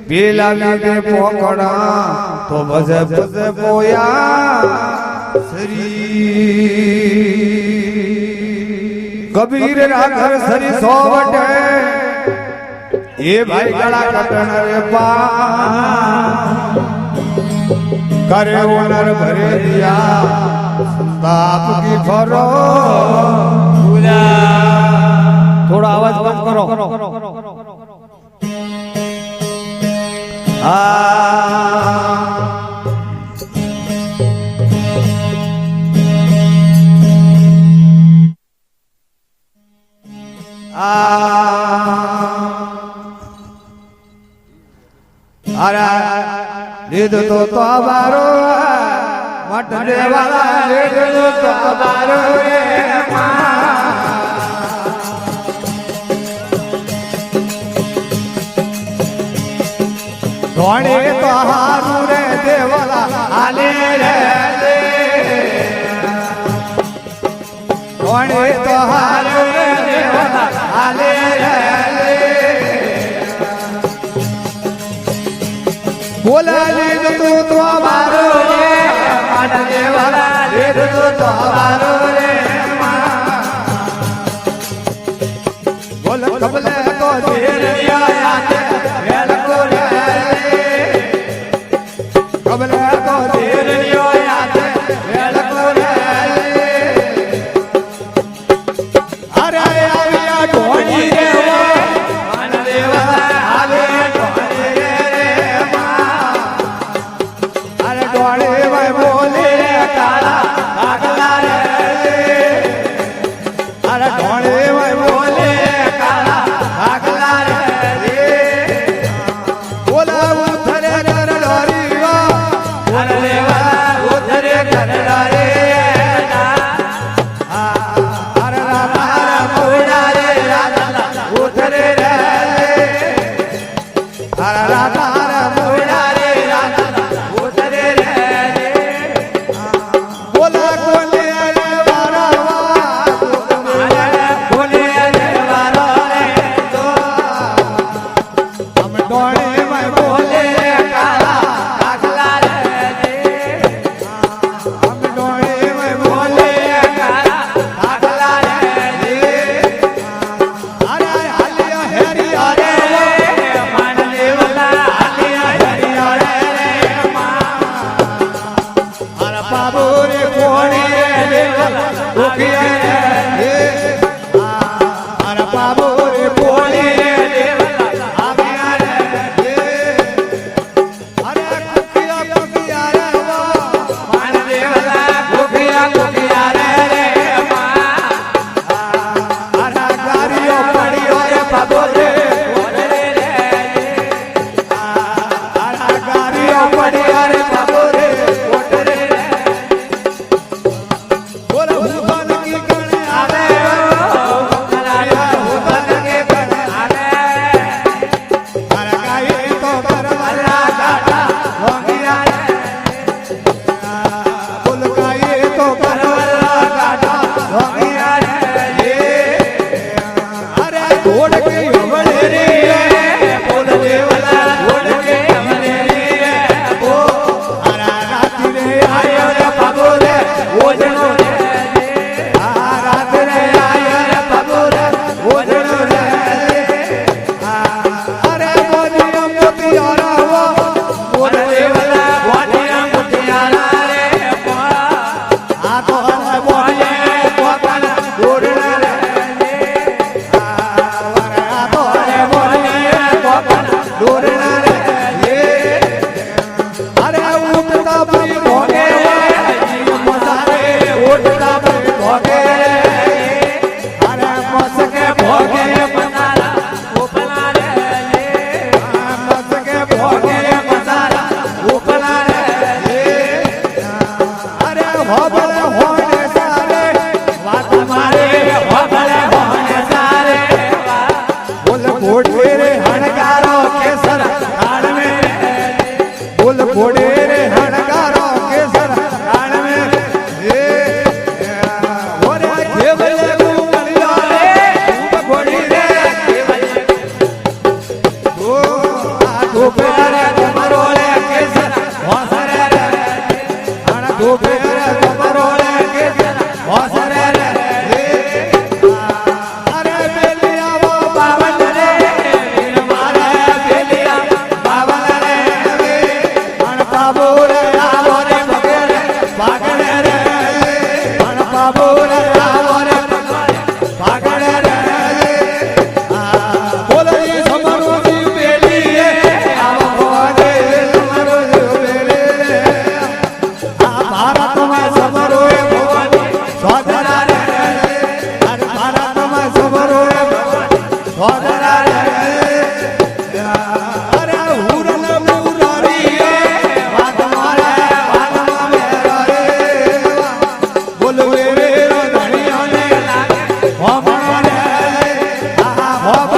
પેલા લીધે પોકડા તો ભજે ભજે પોયા શ્રી કબીર રાઘર સરી સો વટે એ ભાઈ ગળા કટણ રે પા કરે ઓનર ભરે દિયા બાપ કી ફરો થોડો આવાજ બંધ કરો લીધું તો બારો મટને વાળા લીધું તો બારો રે ધોણે તો હારું રે દેવલા આલે રે ધોણે તો હારું રે દેવલા આલે રે બોલા લીધું તો મારો રે મન દેવલા લીધું તો મારો રે બોલ કબલે તો ધીરિયા આતે વેલ કો રે કબલે તો ધીરિયા આતે વેલ કો રે અરે આવ્યા ઢોળી રે મન દેવલા આલે ઢોળી રે અરે ઢોળી ભાઈ બોલે કાળા આગલા રે અરે ઢોળી ભાઈ બોલે કાળા આગલા રે બોલા ઉથરે કર ડોરી અરે દેવા ઉથરે કર ડોરી અરે રામા મોડા રે રાધા ઉથરે રે અરે રામા મોડા રે રાધા ઉથરે રે બોલા કોને રે વારા કોને રે વારા રે તો હમ ડોળે માં બોલે કાળા આગલા રે હમ ડોળે માં બોલે કાળા આગલા રે અરે હાલિયા હેરિયા રે મન દેવલા હાલિયા હેરિયા રે અરે બાબુ રે કોણે દેવલા દુખિયા રે અરે બાબુ રે કોણે દેવલા આવ્યા રે અરે કુકિયા કુકિયા રે મન દેવલા કુકિયા કુકિયા રે અરે ગારીઓ પડ્યો રે બાબુ રે કોણે રે અરે ગારીઓ પડ્યો રે બાબુ રે કોણે રે બોલ ભૂપન કી ગણે આવે ભૂપન કે ગણે આવે અરે કાઈ તો કરવલા ગાડા લોંગિયા રે બોલ કાઈ તો કરવલા ગાડા લોંગિયા રે અરે ઘોડ કે હવળે રે બોલ દેવલા ઘોડ કે હવળે રે બો અરે રાતી રે આયો રે બાબુ રે ઓજણો રે રાત રે આયો રે બાબુ રે ઓજણો રે અરે મોદિયા મોતિયારા બોલ દેવલા મોદિયા મોતિયારા રે આ તો બોલે પોતાના દોરડા રે આ હોબ